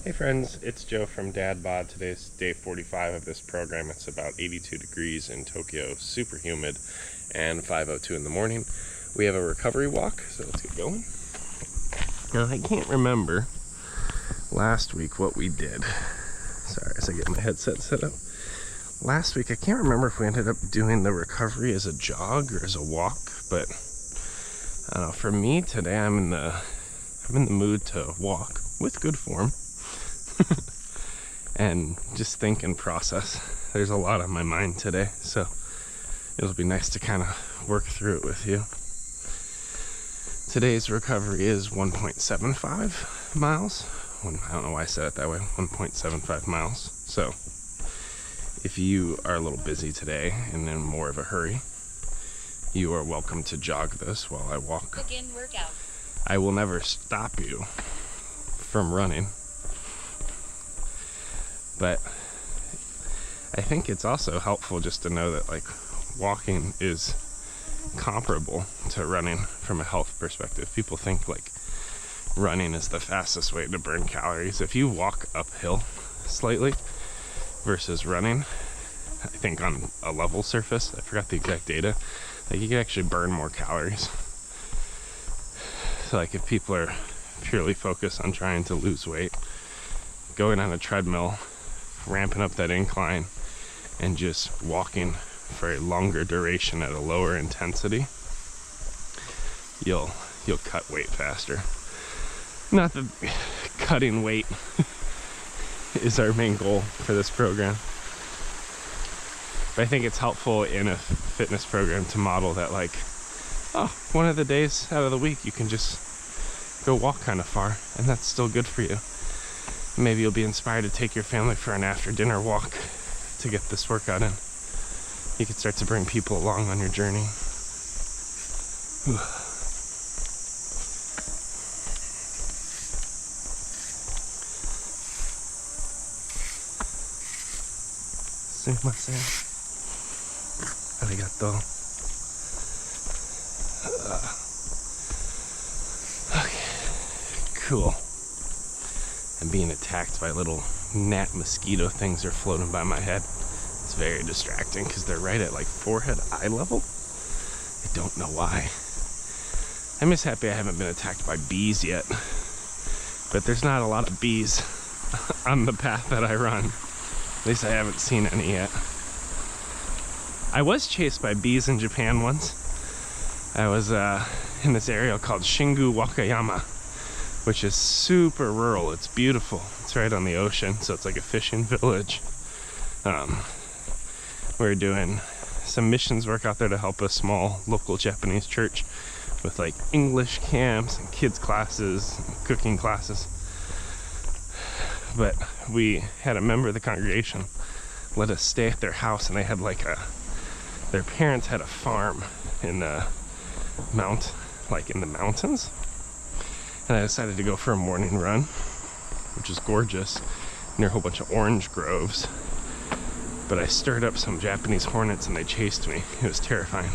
Hey friends, it's Joe from DadBod. Today's day 45 of this program. It's about 82 degrees in Tokyo, super humid, and 5:02 in the morning. We have a recovery walk, so let's get going. Now, I can't remember last week what we did. Sorry, as I get my headset set up. Last week, I can't remember if we ended up doing the recovery as a jog or as a walk, but I don't know. For me today, I'm in the mood to walk with good form. And just think and process. There's a lot on my mind today, so it'll be nice to kind of work through it with you. Today's recovery is 1.75 miles. I don't know why I said it that way, 1.75 miles. So if you are a little busy today and in more of a hurry, you are welcome to jog this while I walk. Begin workout. I will never stop you from running. But I think it's also helpful just to know that like walking is comparable to running from a health perspective. People think like running is the fastest way to burn calories. If you walk uphill slightly versus running, I think on a level surface, I forgot the exact data, like you can actually burn more calories. So like if people are purely focused on trying to lose weight, going on a treadmill, ramping up that incline, and just walking for a longer duration at a lower intensity, you'll cut weight faster. Not that cutting weight is our main goal for this program, but I think it's helpful in a fitness program to model that like, oh, one of the days out of the week you can just go walk kind of far, and that's still good for you. Maybe you'll be inspired to take your family for an after dinner walk to get this workout in. You can start to bring people along on your journey. Sumimasen. Arigato. Okay, cool. I'm being attacked by little gnat mosquito things that are floating by my head. It's very distracting because they're right at like forehead eye level. I don't know why. I'm just happy I haven't been attacked by bees yet. But there's not a lot of bees on the path that I run. At least I haven't seen any yet. I was chased by bees in Japan once. I was in this area called Shingu Wakayama, which is super rural. It's beautiful. It's right on the ocean, so it's like a fishing village. We're doing some missions work out there to help a small local Japanese church with like English camps and kids classes and cooking classes. But we had a member of the congregation let us stay at their house, and they had like their parents had a farm in the mountains. And I decided to go for a morning run, which is gorgeous, near a whole bunch of orange groves. But I stirred up some Japanese hornets and they chased me. It was terrifying.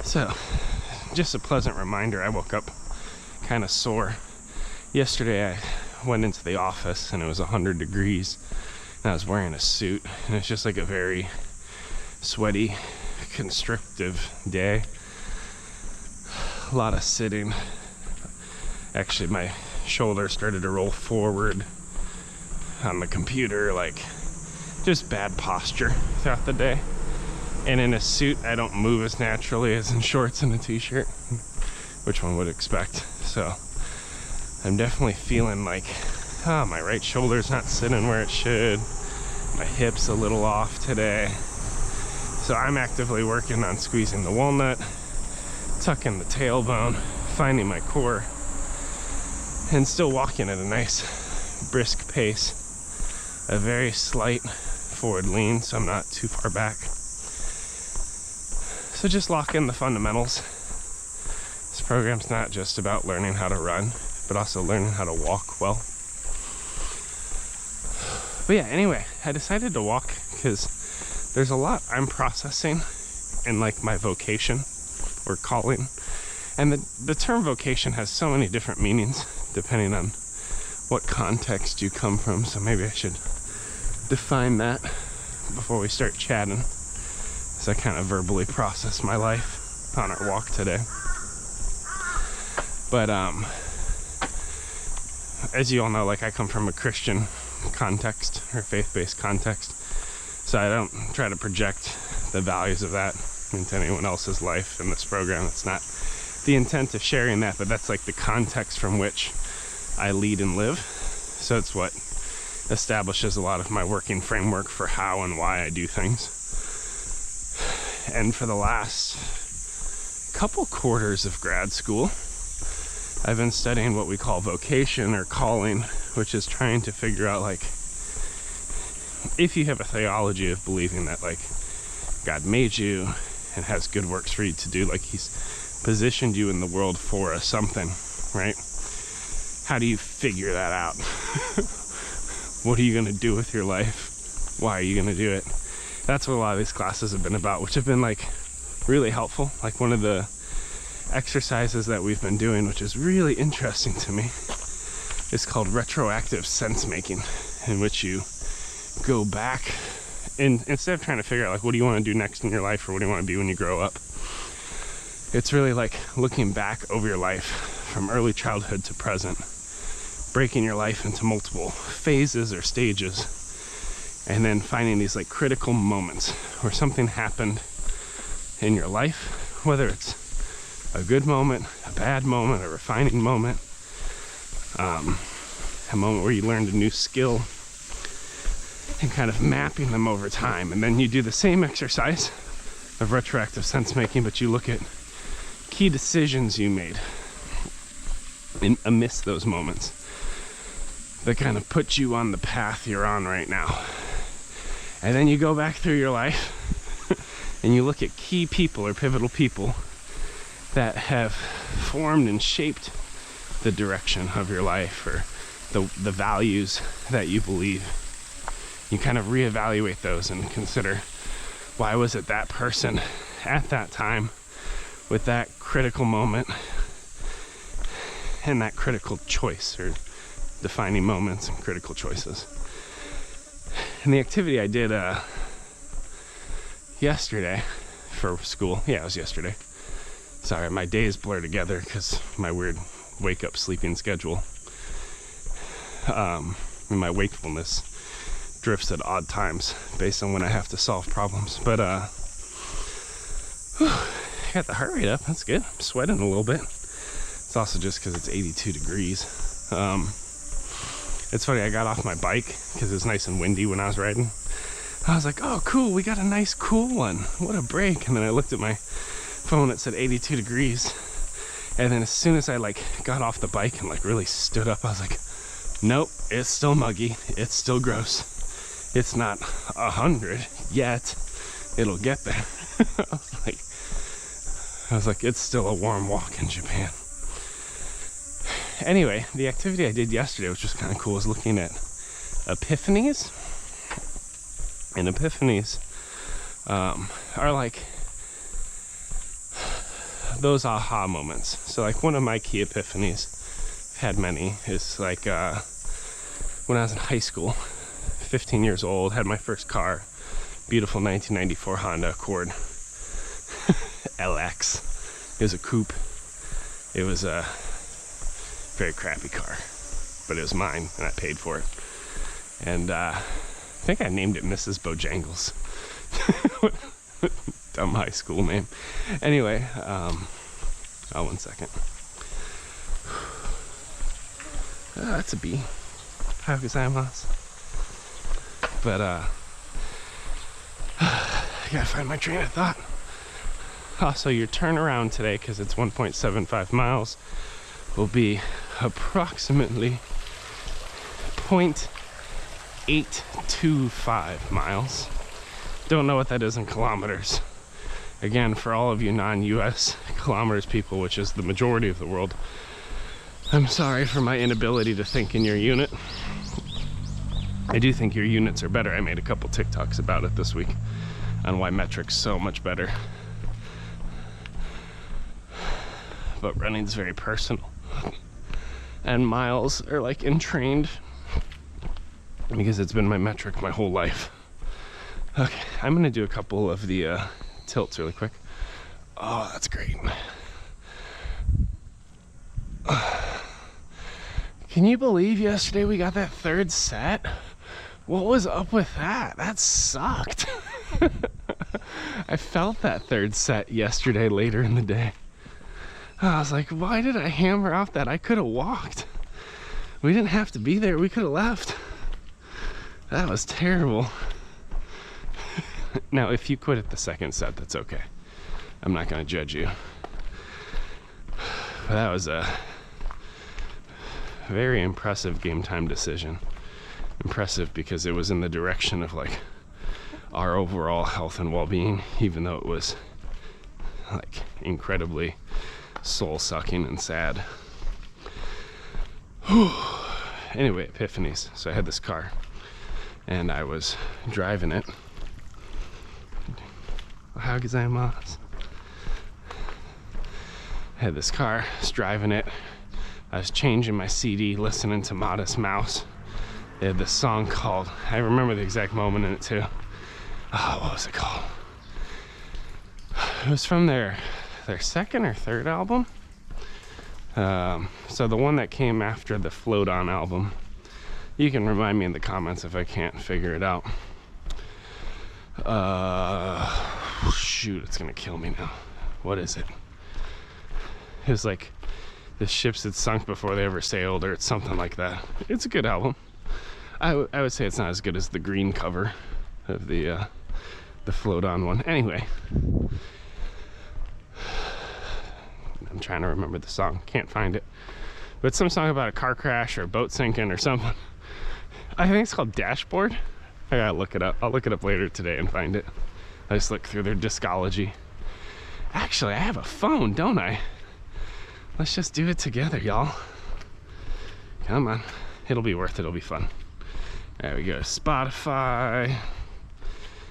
So, just a pleasant reminder, I woke up kind of sore. Yesterday I went into the office and it was 100 degrees. And I was wearing a suit, and it's just like a very sweaty, constrictive day. A lot of sitting. Actually, my shoulder started to roll forward on the computer, like just bad posture throughout the day. And in a suit, I don't move as naturally as in shorts and a t-shirt, which one would expect. So I'm definitely feeling like, my right shoulder's not sitting where it should. My hip's a little off today. So I'm actively working on squeezing the walnut, tucking the tailbone, finding my core, and still walking at a nice brisk pace. A very slight forward lean, so I'm not too far back. So just lock in the fundamentals. This program's not just about learning how to run, but also learning how to walk well. But yeah, anyway, I decided to walk because there's a lot I'm processing in like my vocation or calling. And the term vocation has so many different meanings depending on what context you come from. So maybe I should define that before we start chatting, as I kind of verbally process my life on our walk today. But as you all know, like I come from a Christian context or faith-based context, so I don't try to project the values of that into anyone else's life in this program. It's not the intent of sharing that, but that's like the context from which I lead and live. So it's what establishes a lot of my working framework for how and why I do things. And for the last couple quarters of grad school, I've been studying what we call vocation or calling, which is trying to figure out, like, if you have a theology of believing that, like, God made you and has good works for you to do, like he's positioned you in the world for something, right? How do you figure that out? What are you going to do with your life? Why are you going to do it? That's what a lot of these classes have been about, which have been like really helpful. Like one of the exercises that we've been doing, which is really interesting to me, is called retroactive sense making, in which you go back and instead of trying to figure out like what do you want to do next in your life or what do you want to be when you grow up, it's really like looking back over your life from early childhood to present, breaking your life into multiple phases or stages, and then finding these like critical moments where something happened in your life, whether it's a good moment, a bad moment, a refining moment, a moment where you learned a new skill, and kind of mapping them over time. And then you do the same exercise of retroactive sense making, but you look at key decisions you made amidst those moments that kind of put you on the path you're on right now. And then you go back through your life and you look at key people or pivotal people that have formed and shaped the direction of your life or the values that you believe. You kind of reevaluate those and consider, why was it that person at that time with that critical moment and that critical choice, or defining moments and critical choices. And the activity I did yesterday for school, it was yesterday. Sorry, my days blur together because my weird wake-up sleeping schedule. And my wakefulness drifts at odd times based on when I have to solve problems. But I got the heart rate up. That's good. I'm sweating a little bit. It's also just because it's 82 degrees. It's funny, I got off my bike because it was nice and windy when I was riding. I was like, oh cool, we got a nice cool one. What a break. And then I looked at my phone, it said 82 degrees. And then as soon as I like got off the bike and like really stood up, I was like, nope, it's still muggy. It's still gross. It's not 100 yet. It'll get there. I was like, it's still a warm walk in Japan. Anyway, the activity I did yesterday, which was kind of cool, was looking at epiphanies. And epiphanies are like those aha moments. So like one of my key epiphanies, I've had many, is like when I was in high school, 15 years old, had my first car, beautiful 1994 Honda Accord LX. It was a coupe. It was a very crappy car, but it was mine and I paid for it. And I think I named it Mrs. Bojangles. Dumb high school name. Anyway, one second. That's a B. How gozaimasu. But I gotta find my train of thought. Also, your turnaround today, because it's 1.75 miles, will be approximately 0.825 miles. Don't know what that is in kilometers. Again, for all of you non-US kilometers people, which is the majority of the world, I'm sorry for my inability to think in your unit. I do think your units are better. I made a couple TikToks about it this week. on why metric's so much better. But running's very personal. And miles are like entrained because it's been my metric my whole life. Okay, I'm gonna do a couple of the tilts really quick. Oh, that's great. Can you believe yesterday we got that third set? What was up with that? That sucked. I felt that third set yesterday later in the day. I was like, why did I hammer out that? I could have walked. We didn't have to be there. We could have left. That was terrible. Now, if you quit at the second set, that's okay. I'm not going to judge you. But that was a very impressive game time decision. Impressive because it was in the direction of like our overall health and well-being, even though it was like incredibly soul-sucking and sad. Anyway, epiphanies. So I had this car and I was driving it. How gozaimasu. I had this car, I was driving it. I was changing my CD, listening to Modest Mouse. They had this song called, I remember the exact moment in it too. Oh, what was it called? It was from their second or third album. So the one that came after the Float On album. You can remind me in the comments if I can't figure it out. Shoot, it's gonna kill me now. What is it? It was like the ships had sunk before they ever sailed, or it's something like that. It's a good album. I would say it's not as good as the green cover of the Float On one. Anyway, I'm trying to remember the song. Can't find it. But it's some song about a car crash or a boat sinking or something. I think it's called Dashboard. I gotta look it up. I'll look it up later today and find it. I just look through their discology. Actually, I have a phone, don't I? Let's just do it together, y'all. Come on. It'll be worth it. It'll be fun. There we go. Spotify.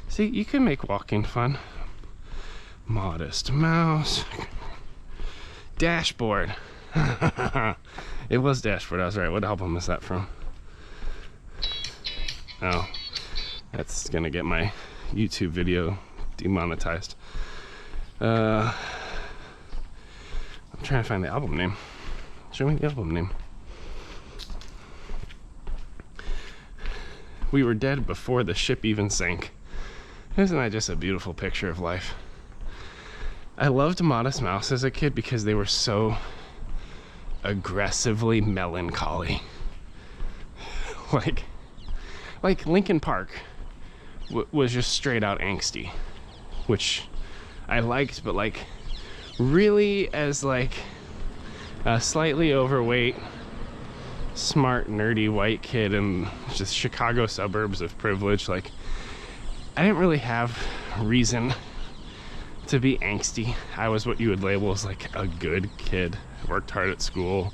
See, you can make walking fun. Modest Mouse. Dashboard. It was Dashboard. I was right. What album is that from? Oh, that's gonna get my YouTube video demonetized. I'm trying to find the album name. Show me the album name. We were dead before the ship even sank. Isn't that just a beautiful picture of life? I loved Modest Mouse as a kid because they were so aggressively melancholy. Like Linkin Park was just straight out angsty, which I liked, but like really as like a slightly overweight, smart, nerdy white kid in just Chicago suburbs of privilege, like I didn't really have reason to be angsty. I was what you would label as like a good kid. I worked hard at school.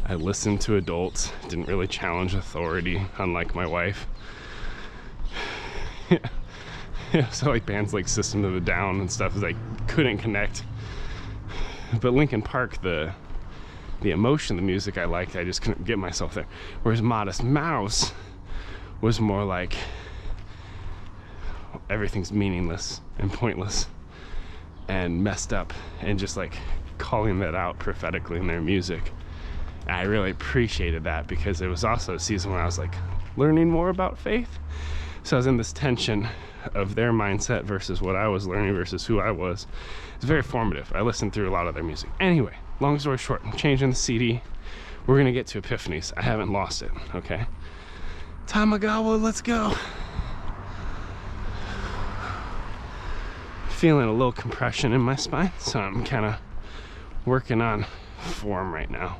I listened to adults, didn't really challenge authority, unlike my wife. Yeah, so like bands like System of a Down and stuff is like couldn't connect. But Linkin Park, the emotion, the music I liked, I just couldn't get myself there. Whereas Modest Mouse was more like everything's meaningless and pointless and messed up, and just like calling that out prophetically in their music. And I really appreciated that because it was also a season when I was like learning more about faith. So I was in this tension of their mindset versus what I was learning versus who I was. It's very formative. I listened through a lot of their music. Anyway, long story short, I'm changing the CD. We're gonna get to Epiphanies. I haven't lost it, okay? Tamagawa, let's go. Feeling a little compression in my spine, so I'm kind of working on form right now.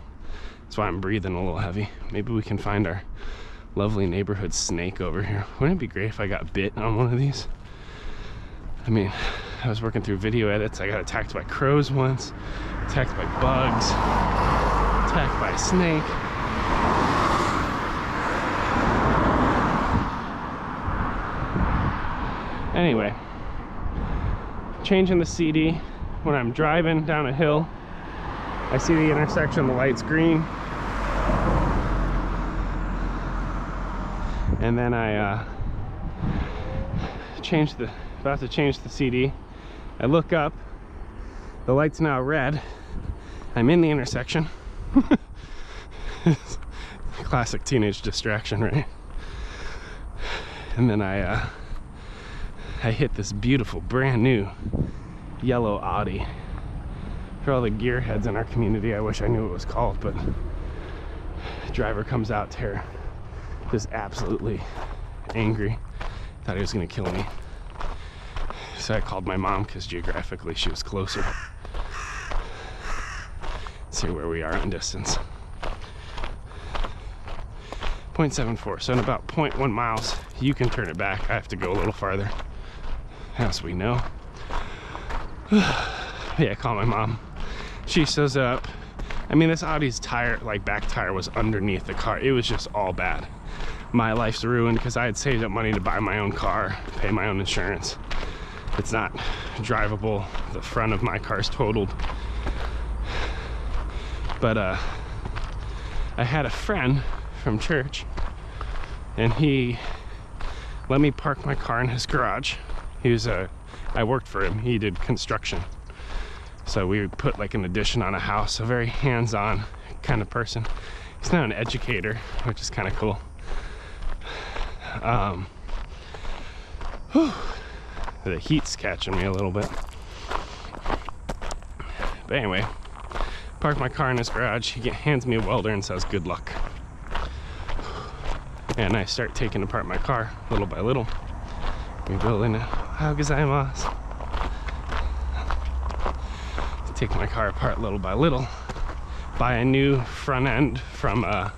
That's why I'm breathing a little heavy. Maybe we can find our lovely neighborhood snake over here. Wouldn't it be great if I got bit on one of these? I mean, I was working through video edits. I got attacked by crows once, attacked by bugs, attacked by a snake. Anyway, changing the CD when I'm driving down a hill. I see the intersection, the light's green. And then I about to change the CD. I look up, the light's now red. I'm in the intersection. Classic teenage distraction, right? And then I hit this beautiful brand new yellow Audi. For all the gearheads in our community, I wish I knew what it was called, but the driver comes out to just absolutely angry. Thought he was gonna kill me. So I called my mom because geographically she was closer. See where we are in distance. 0.74, so in about 0.1 miles, you can turn it back. I have to go a little farther, as we know. Yeah, I call my mom. She shows up. I mean, this Audi's tire, like back tire, was underneath the car. It was just all bad. My life's ruined because I had saved up money to buy my own car, pay my own insurance. It's not drivable. The front of my car's totaled. But I had a friend from church, and he let me park my car in his garage. I worked for him. He did construction. So we would put like an addition on a house, a very hands-on kind of person. He's now an educator, which is kind of cool. The heat's catching me a little bit. But anyway, park my car in his garage. He hands me a welder and says, "Good luck." And I start taking apart my car little by little. Rebuilding it. How gozaimasu. Take my car apart little by little. Buy a new front end from a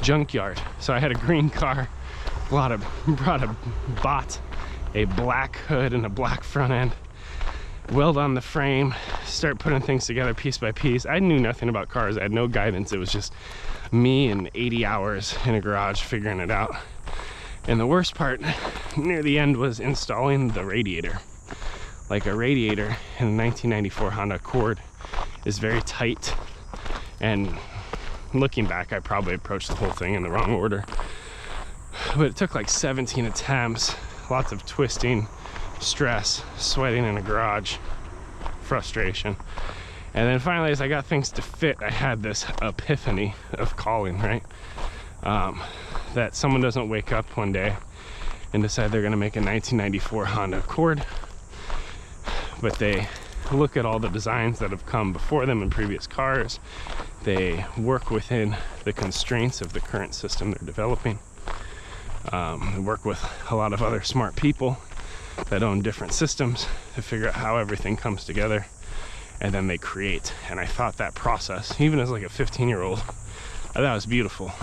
junkyard. So I had a green car. Bought a black hood and a black front end. Weld on the frame. Start putting things together piece by piece. I knew nothing about cars. I had no guidance. It was just me and 80 hours in a garage figuring it out. And the worst part near the end was installing the radiator. Like a radiator in a 1994 Honda Accord is very tight, and looking back I probably approached the whole thing in the wrong order, but it took like 17 attempts, lots of twisting, stress, sweating in a garage, frustration. And then finally, as I got things to fit, I had this epiphany of calling, right? That someone doesn't wake up one day and decide they're gonna make a 1994 Honda Accord, but they look at all the designs that have come before them in previous cars. They work within the constraints of the current system they're developing. They work with a lot of other smart people that own different systems to figure out how everything comes together, and then they create. And I thought that process, even as like a 15-year-old, I thought it was beautiful.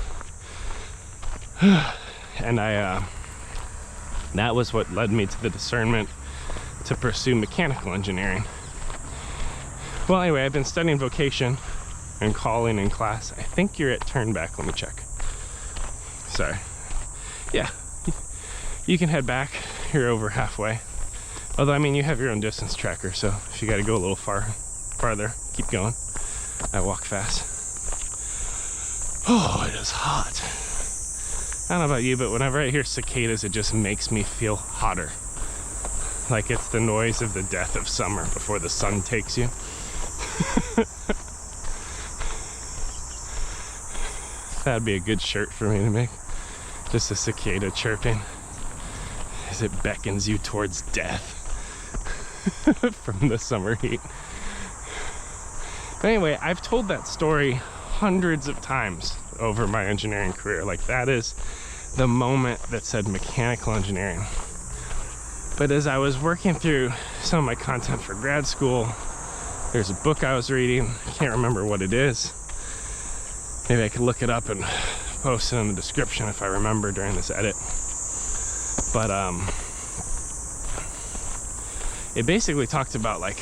And that was what led me to the discernment to pursue mechanical engineering. Well, anyway, I've been studying vocation and calling in class. I think you're at turn back. Let me check. Sorry. Yeah, you can head back. You're over halfway. Although, I mean, you have your own distance tracker, so if you got to go a little farther, keep going. I walk fast. Oh, it is hot. I don't know about you, but whenever I hear cicadas, it just makes me feel hotter. Like it's the noise of the death of summer before the sun takes you. That'd be a good shirt for me to make. Just a cicada chirping as it beckons you towards death from the summer heat. But anyway, I've told that story hundreds of times over my engineering career. Like, that is the moment that said mechanical engineering. But as I was working through some of my content for grad school, there's a book I was reading. I can't remember what it is. Maybe I could look it up and post it in the description if I remember during this edit. But it basically talked about, like,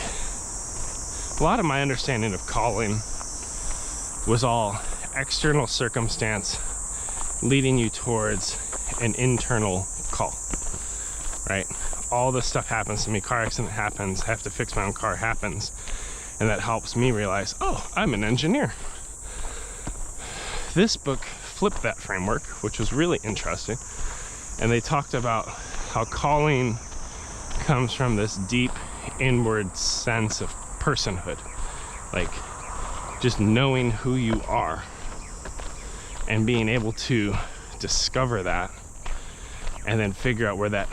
a lot of my understanding of calling was all external circumstance leading you towards an internal call, right? all this stuff happens to me, car accident happens, I have to fix my own car happens, and that helps me realize, oh, I'm an engineer. This book flipped that framework, which was really interesting, and they talked about how calling comes from this deep inward sense of personhood, like just knowing who you are and being able to discover that and then figure out where that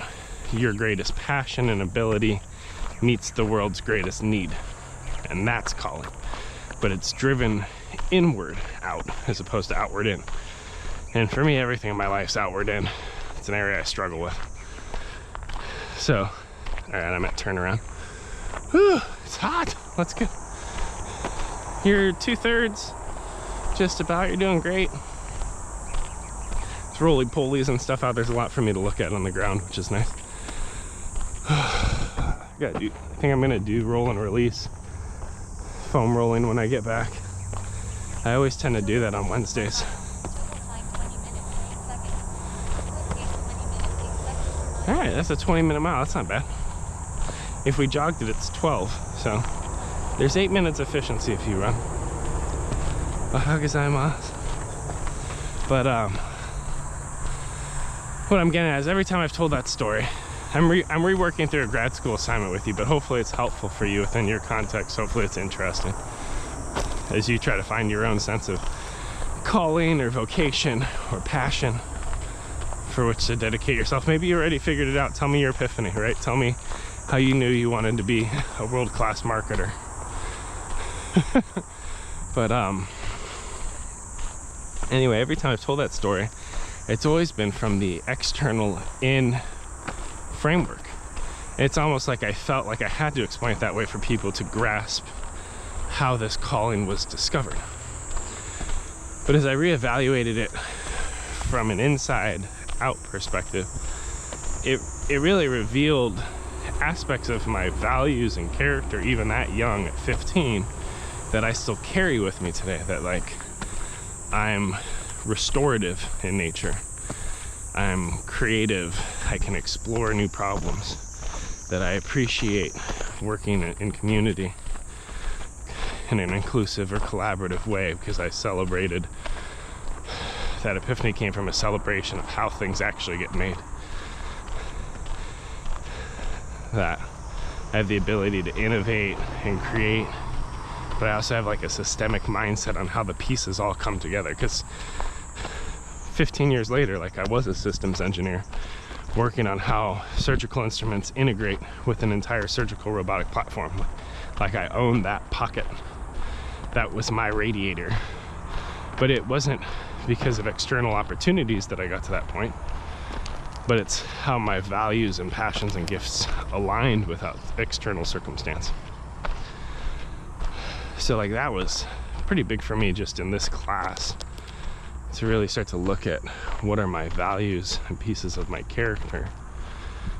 your greatest passion and ability meets the world's greatest need, and that's calling. But it's driven inward out as opposed to outward in, and for me everything in my life's outward in. It's an area I struggle with. So all right, I'm at turnaround. Whew, it's hot. Let's go. You're 2/3 just about. You're doing great. It's roly-polies and stuff out. There's a lot for me to look at on the ground, which is nice. I think I'm gonna do roll and release, foam rolling when I get back. I always tend to do that on Wednesdays. All right, that's a 20-minute mile. That's not bad. If we jogged it, it's 12. So there's 8 minutes efficiency if you run. But what I'm getting at is every time I've told that story, I'm reworking through a grad school assignment with you, but hopefully it's helpful for you within your context. Hopefully it's interesting as you try to find your own sense of calling or vocation or passion for which to dedicate yourself. Maybe you already figured it out. Tell me your epiphany, right? Tell me how you knew you wanted to be a world-class marketer. But anyway, every time I've told that story, it's always been from the external in framework. It's almost like I felt like I had to explain it that way for people to grasp how this calling was discovered. But as I reevaluated it from an inside out perspective, it really revealed aspects of my values and character, even that young at 15, that I still carry with me today. That like I'm restorative in nature, I'm creative, I can explore new problems, that I appreciate working in community in an inclusive or collaborative way, because I celebrated that epiphany came from a celebration of how things actually get made. That I have the ability to innovate and create, but I also have like a systemic mindset on how the pieces all come together, because 15 years later, like I was a systems engineer working on how surgical instruments integrate with an entire surgical robotic platform. Like I owned that pocket. That was my radiator. But it wasn't because of external opportunities that I got to that point, but it's how my values and passions and gifts aligned without external circumstance. So like that was pretty big for me just in this class, to really start to look at what are my values and pieces of my character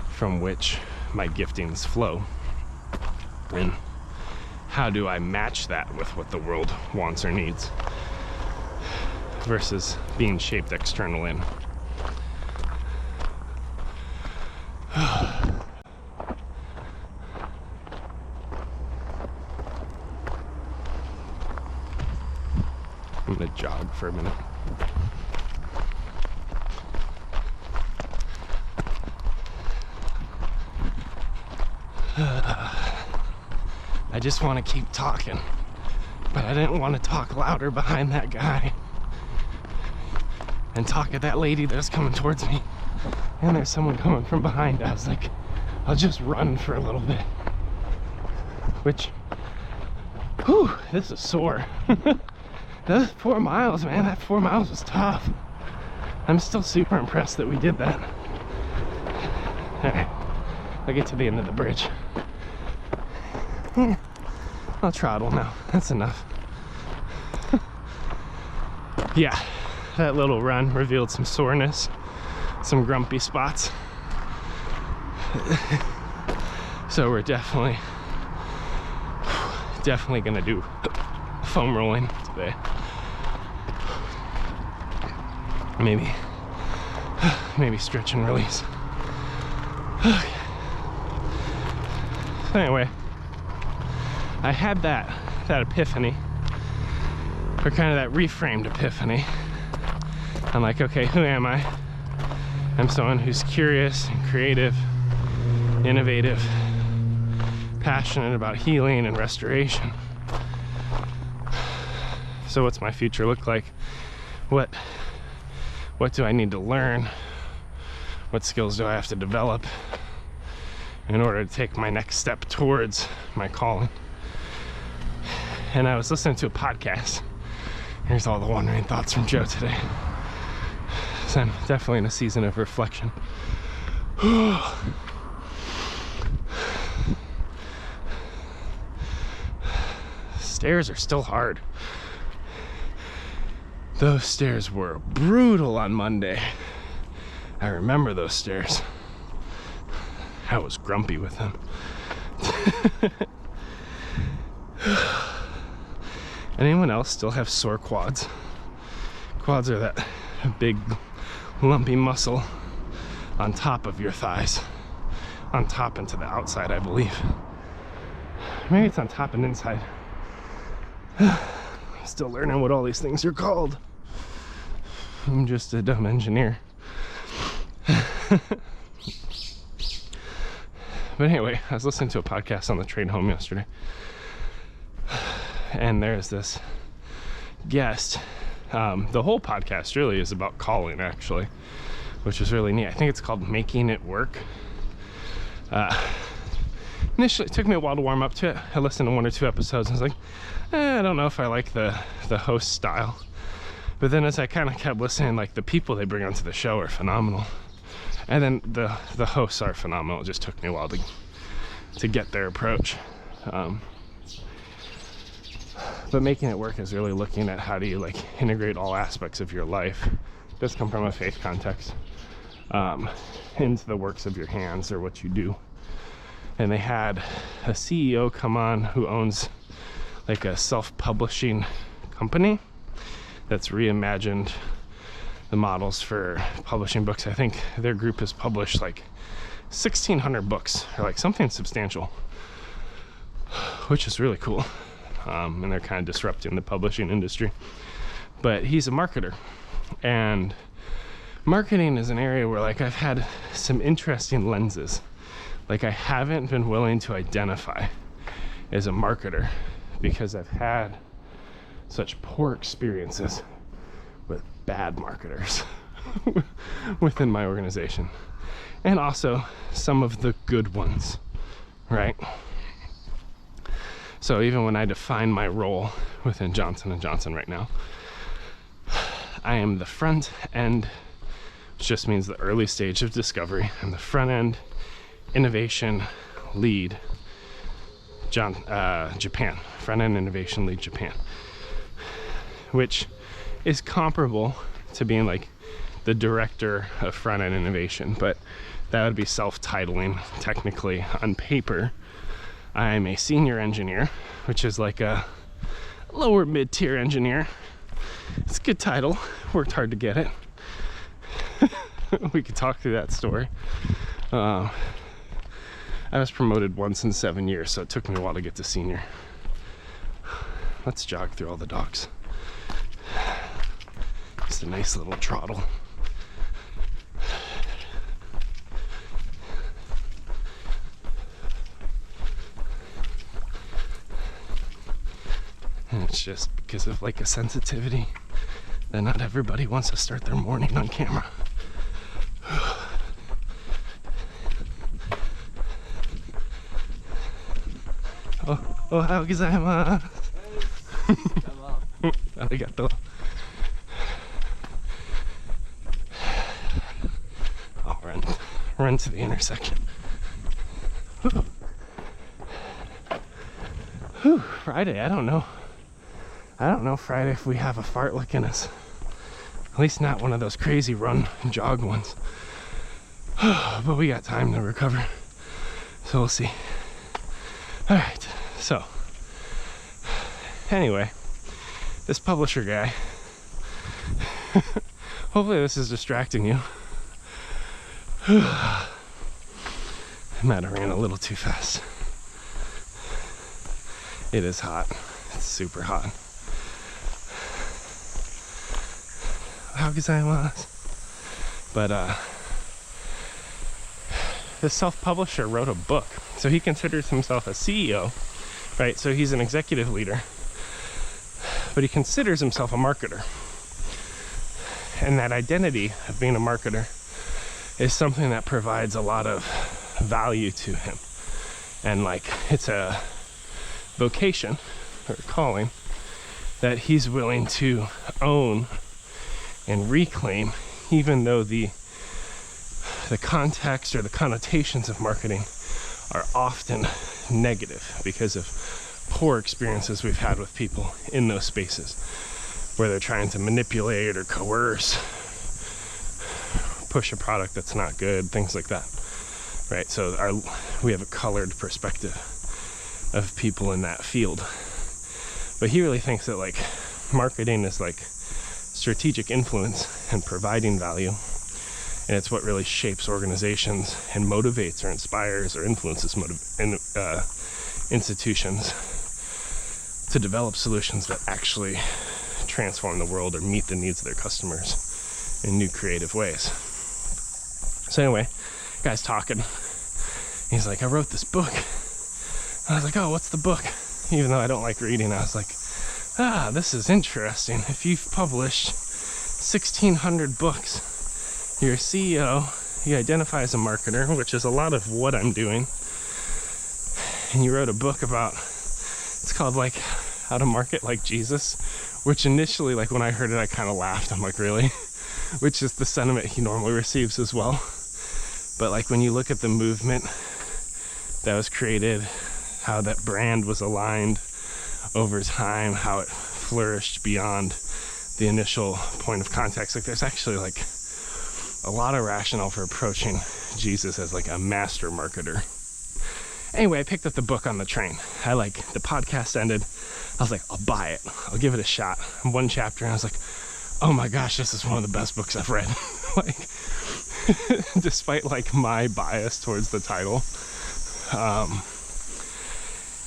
from which my giftings flow, and how do I match that with what the world wants or needs versus being shaped external in. I'm gonna jog for a minute. I just want to keep talking, but I didn't want to talk louder behind that guy and talk at that lady that's coming towards me, and there's someone coming from behind. I was like, I'll just run for a little bit, which, whew, this is sore. Those 4 miles, man, that 4 miles was tough. I'm still super impressed that we did that. All right, I'll get to the end of the bridge. I'll trottle now, that's enough. Yeah, that little run revealed some soreness, some grumpy spots. So we're definitely gonna do foam rolling today. Maybe stretch and release. Okay. anyway, I had that epiphany, or kind of that reframed epiphany. I'm like, okay, who am I? I'm someone who's curious and creative, innovative, passionate about healing and restoration. So what's my future look like? What do I need to learn? What skills do I have to develop in order to take my next step towards my calling? And I was listening to a podcast. Here's all the wandering thoughts from Joe today. So I'm definitely in a season of reflection. Stairs are still hard. Those stairs were brutal on Monday. I remember those stairs. I was grumpy with them. Anyone else still have sore quads? Quads are that big lumpy muscle on top of your thighs. On top and to the outside, I believe. Maybe it's on top and inside. Still learning what all these things are called. I'm just a dumb engineer. But anyway, I was listening to a podcast on the train home yesterday. And there's this guest. The whole podcast really is about calling, actually, which is really neat. I think it's called Making It Work. Initially, it took me a while to warm up to it. I listened to 1 or 2 episodes and I was like, I don't know if I like the host style. But then as I kind of kept listening, like the people they bring onto the show are phenomenal. And then the hosts are phenomenal. It just took me a while to get their approach. But Making It Work is really looking at how do you like integrate all aspects of your life. It does come from a faith context into the works of your hands or what you do. And they had a CEO come on who owns like a self-publishing company that's reimagined the models for publishing books. I think their group has published like 1,600 books or like something substantial, which is really cool. And they're kind of disrupting the publishing industry. But he's a marketer, and marketing is an area where like I've had some interesting lenses. Like I haven't been willing to identify as a marketer because I've had such poor experiences with bad marketers within my organization, and also some of the good ones, right? So even when I define my role within Johnson & Johnson right now, I am the front end, which just means the early stage of discovery. I'm the front end innovation lead Japan, front end innovation lead Japan, which is comparable to being like the director of front end innovation, but that would be self-titling technically on paper. I'm a senior engineer, which is like a lower mid-tier engineer. It's a good title. Worked hard to get it. We could talk through that story. I was promoted once in 7 years, so it took me a while to get to senior. Let's jog through all the dogs. Just a nice little trottle. And it's just because of like a sensitivity that not everybody wants to start their morning on camera. Ohayou gozaimasu. Arigato. I'll run to the intersection. Whew. Friday, I don't know Friday if we have a fartlek in us. At least not one of those crazy run and jog ones. But we got time to recover, so we'll see. All right, so anyway, this publisher guy, hopefully this is distracting you. I might have ran a little too fast. It is hot. It's super hot. How gozaimasu. But the self-publisher wrote a book. So he considers himself a CEO, right? So he's an executive leader, but he considers himself a marketer. And that identity of being a marketer is something that provides a lot of value to him. And like, it's a vocation or calling that he's willing to own and reclaim, even though the context or the connotations of marketing are often negative because of poor experiences we've had with people in those spaces where they're trying to manipulate or coerce, push a product that's not good, things like that, right? So we have a colored perspective of people in that field. But he really thinks that like marketing is like strategic influence and providing value, and it's what really shapes organizations and motivates or inspires or influences institutions to develop solutions that actually transform the world or meet the needs of their customers in new creative ways. So anyway, guy's talking. He's like, I wrote this book. And I was like, oh, what's the book? Even though I don't like reading, I was like, this is interesting. If you've published 1,600 books, you're a CEO, you identify as a marketer, which is a lot of what I'm doing. And you wrote a book about, it's called like How to Market Like Jesus, which initially, like when I heard it, I kind of laughed. I'm like, really? Which is the sentiment he normally receives as well. But like when you look at the movement that was created, how that brand was aligned over time, how it flourished beyond the initial point of context, like there's actually like a lot of rationale for approaching Jesus as like a master marketer. Anyway, I picked up the book on the train. The podcast ended. I was like, I'll buy it. I'll give it a shot. One chapter, and I was like, oh my gosh, this is one of the best books I've read. Like, despite like my bias towards the title,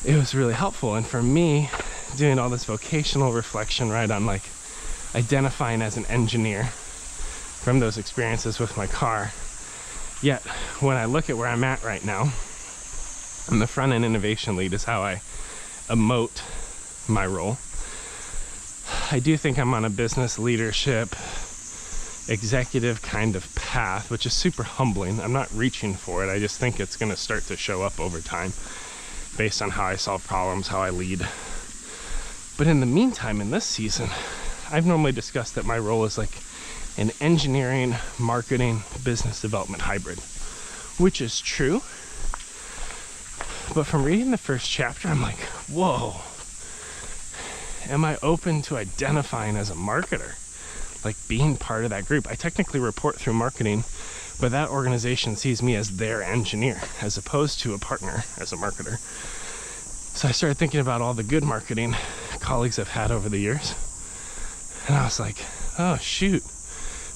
it was really helpful. And for me, doing all this vocational reflection, right, on like identifying as an engineer from those experiences with my car. Yet, when I look at where I'm at right now, I'm the front-end innovation lead is how I emote my role. I do think I'm on a business leadership, executive kind of path, which is super humbling. I'm not reaching for it. I just think it's going to start to show up over time based on how I solve problems, how I lead. But in the meantime, in this season, I've normally discussed that my role is like an engineering, marketing, business development hybrid, which is true. But from reading the first chapter, I'm like, whoa, am I open to identifying as a marketer? Like being part of that group. I technically report through marketing, but that organization sees me as their engineer as opposed to a partner as a marketer. So I started thinking about all the good marketing colleagues I've had over the years. And I was like, oh shoot,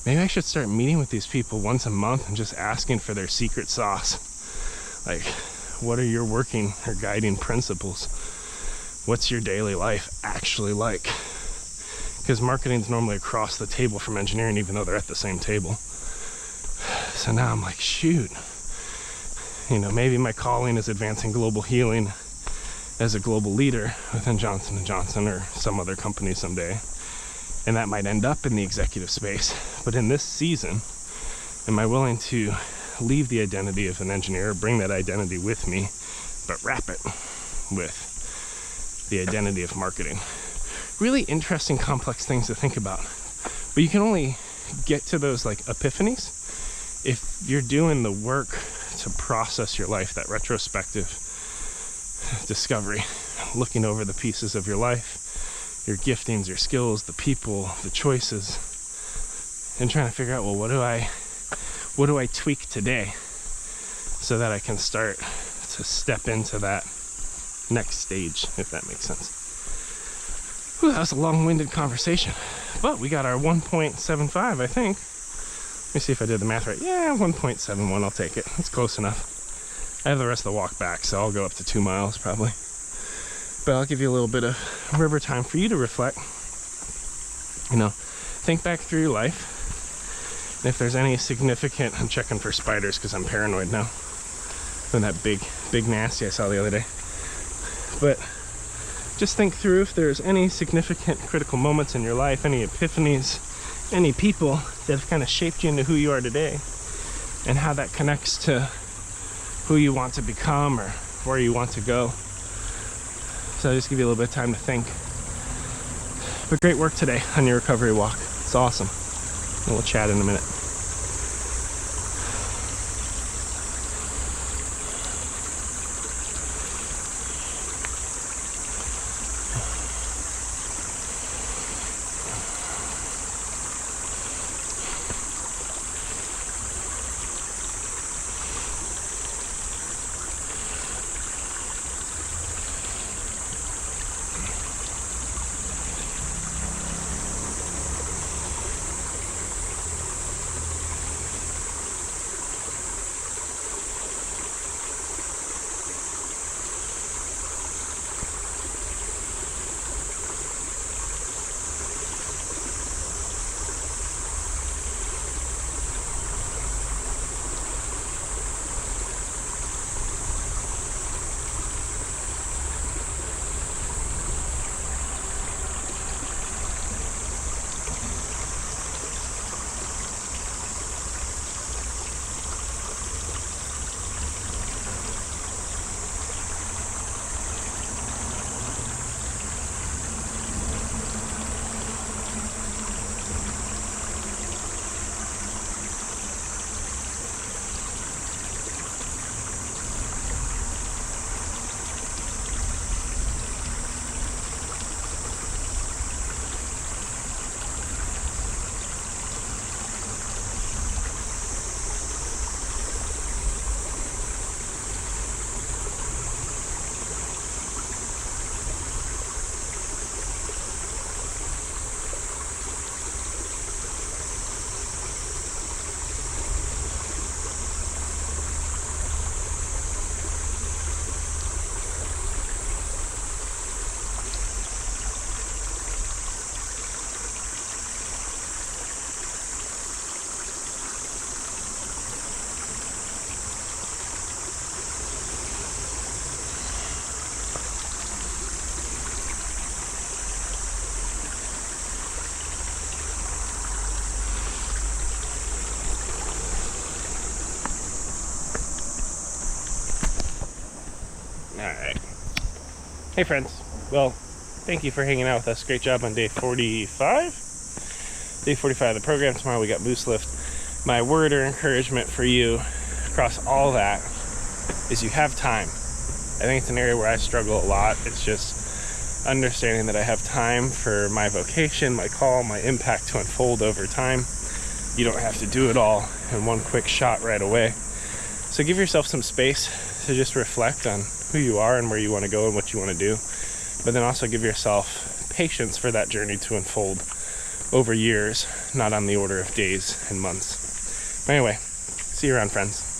maybe I should start meeting with these people once a month and just asking for their secret sauce. Like, what are your working or guiding principles? What's your daily life actually like? Because marketing's normally across the table from engineering, even though they're at the same table. So now I'm like, shoot, maybe my calling is advancing global healing as a global leader within Johnson & Johnson or some other company someday. And that might end up in the executive space. But in this season, am I willing to leave the identity of an engineer, bring that identity with me, but wrap it with the identity of marketing? Really interesting, complex things to think about. But you can only get to those like epiphanies if you're doing the work to process your life, that retrospective discovery, looking over the pieces of your life, your giftings, your skills, the people, the choices, and trying to figure out, well, what do I tweak today so that I can start to step into that next stage, if that makes sense. Whew, that was a long-winded conversation, but we got our 1.75, I think. Let me see if I did the math right. Yeah, 1.71, I'll take it. It's close enough. I have the rest of the walk back, so I'll go up to 2 miles probably. But I'll give you a little bit of river time for you to reflect. You know, think back through your life. And if there's any significant, I'm checking for spiders because I'm paranoid now. From that big nasty I saw the other day. But just think through if there's any significant critical moments in your life, any epiphanies, any people that have kind of shaped you into who you are today, and how that connects to who you want to become or where you want to go. So I'll just give you a little bit of time to think. But great work today on your recovery walk. It's awesome. And we'll chat in a minute. Alright. Hey friends. Well, thank you for hanging out with us. Great job on day 45? Day 45 of the program. Tomorrow we got Moose Lift. My word or encouragement for you across all that is you have time. I think it's an area where I struggle a lot. It's just understanding that I have time for my vocation, my call, my impact to unfold over time. You don't have to do it all in one quick shot right away. So give yourself some space to just reflect on who you are and where you want to go and what you want to do. But then also give yourself patience for that journey to unfold over years, not on the order of days and months. But anyway, see you around, friends.